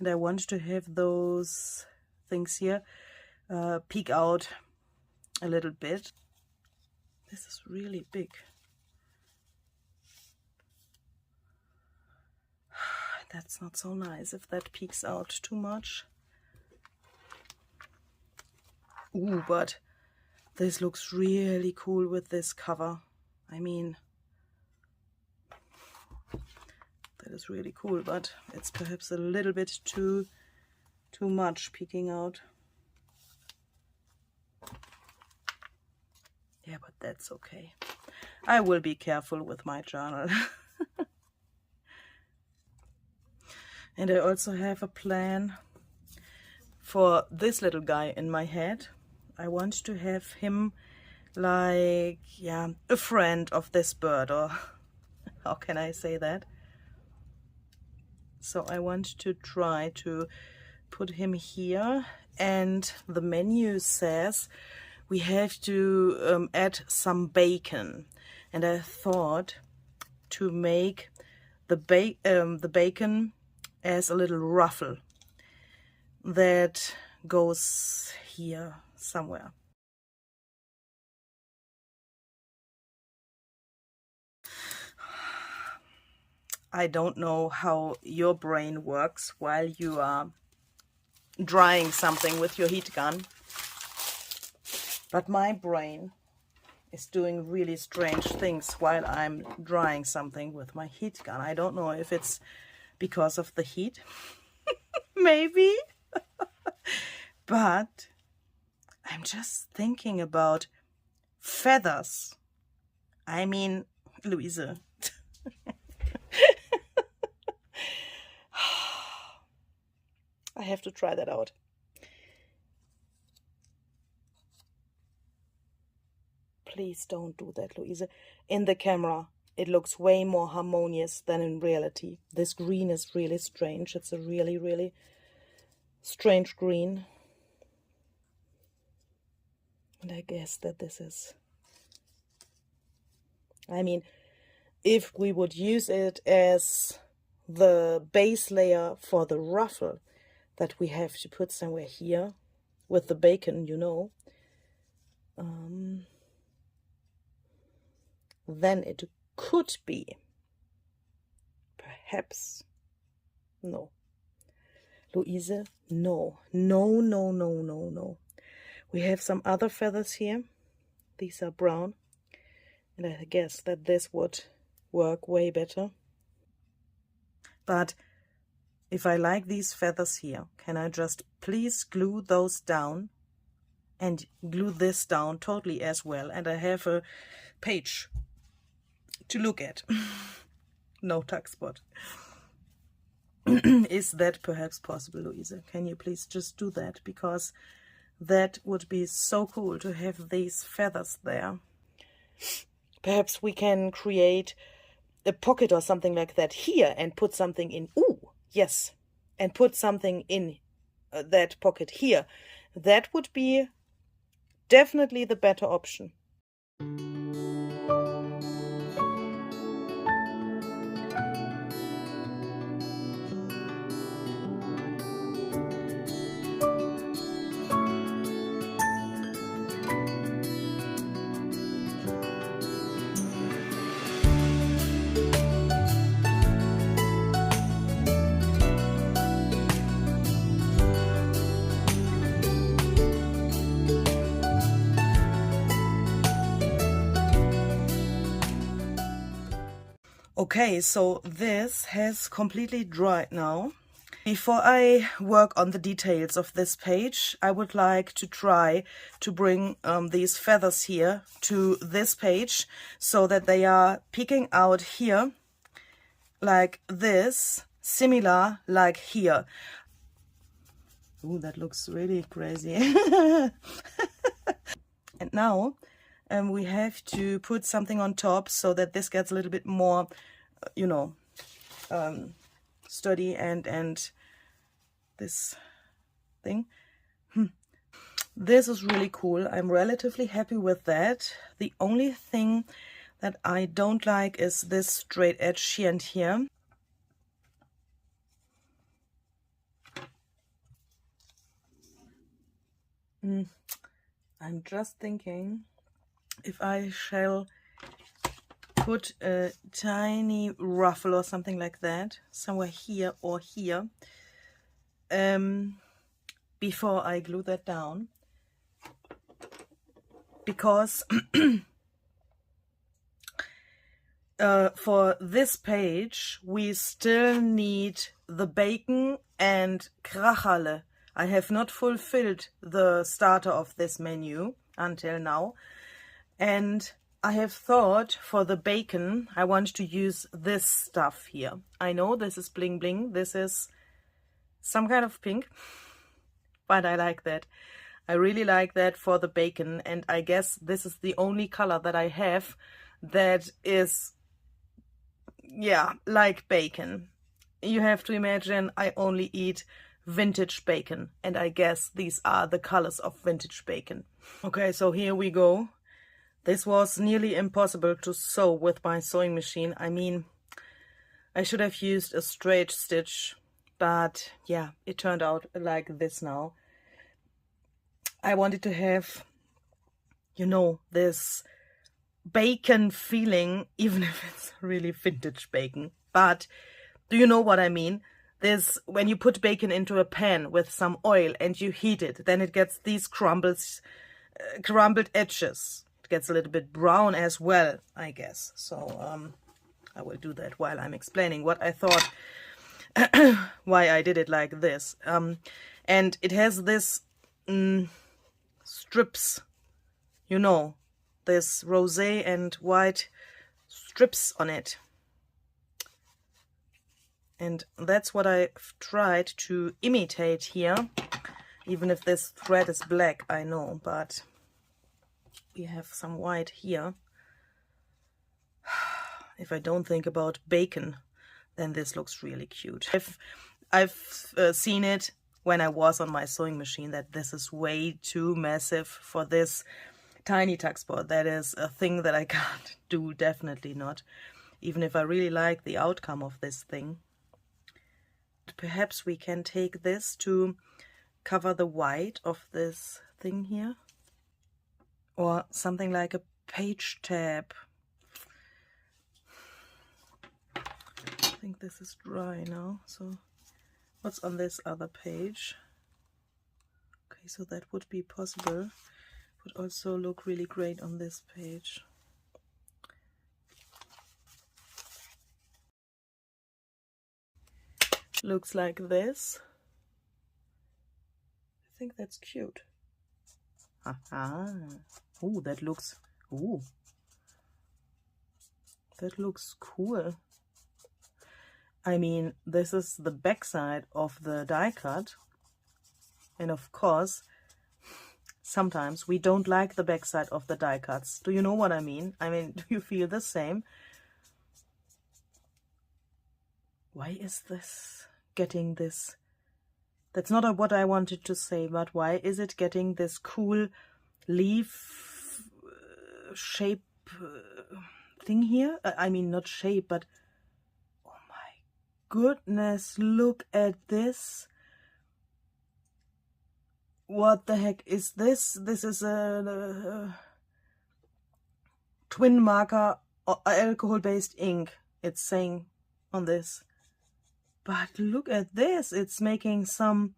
and I want to have those things here peek out a little bit. This is really big. That's not so nice if that peeks out too much. Ooh, but this looks really cool with this cover. I mean, that is really cool, but it's perhaps a little bit too much peeking out. Yeah, but that's okay. I will be careful with my journal. And I also have a plan for this little guy in my head. I want to have him like, yeah, a friend of this bird, or how can I say that? So I want to try to put him here, and the menu says we have to add some bacon, and I thought to make the bacon as a little ruffle that goes here somewhere. I don't know how your brain works while you are drying something with your heat gun, but my brain is doing really strange things while I'm drying something with my heat gun. I don't know if it's because of the heat, maybe, but I'm just thinking about feathers. I mean, Louise. I have to try that out. Please don't do that, Louise. In the camera, it looks way more harmonious than in reality. This green is really strange. It's a really, really strange green. And I guess that this is... I mean, if we would use it as the base layer for the ruffle that we have to put somewhere here with the bacon, you know, then it could be, perhaps, no. Louise, no, no, no, no, no, no. We have some other feathers here. These are brown, and I guess that this would work way better. But if I like these feathers here, can I just please glue those down and glue this down totally as well? And I have a page to look at. No tuck spot. Is that perhaps possible, Louise? Can you please just do that? Because that would be so cool to have these feathers there. Perhaps we can create a pocket or something like that here and put something in. Ooh, yes. And put something in that pocket here. That would be definitely the better option. Okay, so this has completely dried now. Before I work on the details of this page, I would like to try to bring these feathers here to this page so that they are peeking out here like this, similar like here. Ooh, that looks really crazy. And now we have to put something on top so that this gets a little bit more, you know, sturdy and this thing. This is really cool. I'm relatively happy with that. The only thing that I don't like is this straight edge here and here. I'm just thinking if I shall put a tiny ruffle or something like that somewhere here or here before I glue that down, because for this page we still need the bacon and Kracherle. I have not fulfilled the starter of this menu until now, and I have thought for the bacon I want to use this stuff here. I know this is bling bling, this is some kind of pink, but I like that. I really like that for the bacon, and I guess this is the only color that I have that is, yeah, like bacon. You have to imagine I only eat vintage bacon, and I guess these are the colors of vintage bacon. Okay, so here we go. This was nearly impossible to sew with my sewing machine. I mean, I should have used a straight stitch, but yeah, it turned out like this now. I wanted to have, you know, this bacon feeling, even if it's really vintage bacon. But do you know what I mean? This, when you put bacon into a pan with some oil and you heat it, then it gets these crumbled edges. It gets a little bit brown as well, I guess. So I will do that while I'm explaining what I thought, why I did it like this. And it has this strips, you know, this rosé and white strips on it. And that's what I've tried to imitate here, even if this thread is black, I know, but we have some white here. If I don't think about bacon, then this looks really cute. I've seen it when I was on my sewing machine that this is way too massive for this tiny tuck spot. That is a thing that I can't do, definitely not, even if I really like the outcome of this thing. Perhaps we can take this to cover the white of this thing here, or something like a page tab. I think this is dry now, so what's on this other page? Okay, so that would be possible, would also look really great on this page. Looks like this. I think that's cute. Aha. Oh, that looks, ooh, that looks cool. I mean, this is the back side of the die cut, and of course sometimes we don't like the back side of the die cuts. Do you know what I mean? I mean, do you feel the same? Why is this getting this? That's not what I wanted to say, but why is it getting this cool leaf shape thing here? I mean, not shape, but oh my goodness, look at this. What the heck is this? This is a twin marker alcohol-based ink, it's saying on this. But look at this, it's making some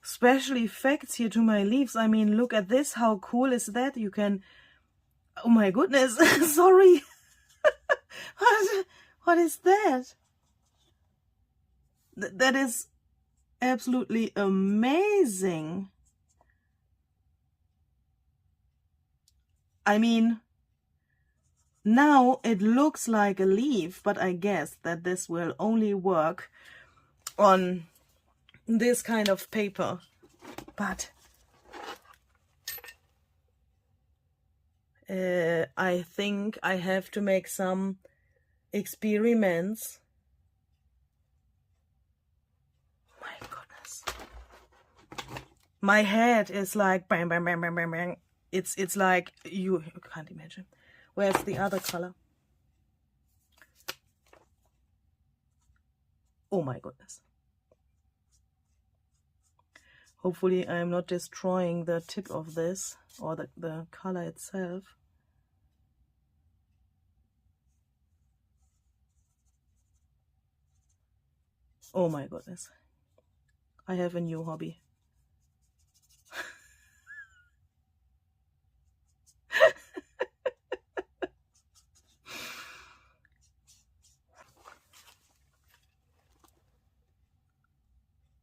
special effects here to my leaves. I mean, look at this, how cool is that? You can, oh my goodness, sorry. What is that? That is absolutely amazing. I mean, now it looks like a leaf, but I guess that this will only work on this kind of paper. But I think I have to make some experiments. My goodness. My head is like bang, bang, bang, bang, bang, bang. It's like you can't imagine. Where's the other color? Oh my goodness. Hopefully I'm not destroying the tip of this or the color itself. Oh my goodness. I have a new hobby.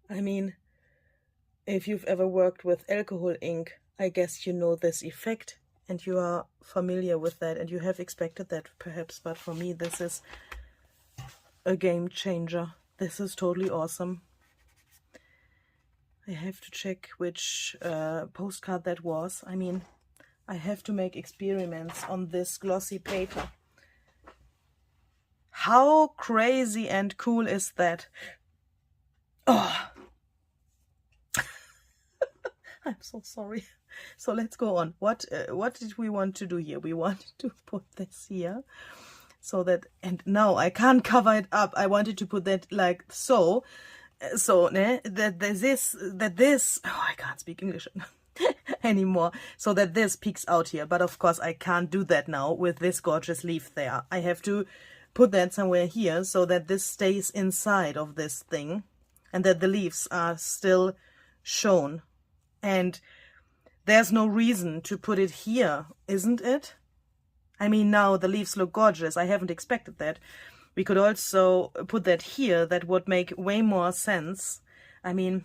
I mean, if you've ever worked with alcohol ink, I guess you know this effect and you are familiar with that and you have expected that perhaps, but for me this is a game changer. This is totally awesome. I have to check which postcard that was. I mean, I have to make experiments on this glossy paper. How crazy and cool is that? Oh, I'm so sorry. So let's go on. What did we want to do here? We wanted to put this here so that, and now I can't cover it up. I wanted to put that like so, that this, oh, I can't speak English anymore, so that this peeks out here. But of course I can't do that now with this gorgeous leaf there. I have to put that somewhere here so that this stays inside of this thing and that the leaves are still shown. And there's no reason to put it here, isn't it? I mean, now the leaves look gorgeous. I haven't expected that. We could also put that here. That would make way more sense. I mean,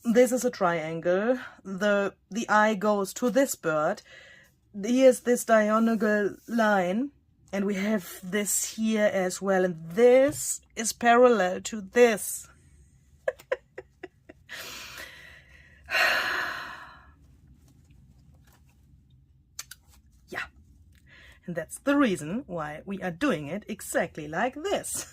this is a triangle. The eye goes to this bird. Here's this diagonal line. And we have this here as well. And this is parallel to this. Yeah, and that's the reason why we are doing it exactly like this.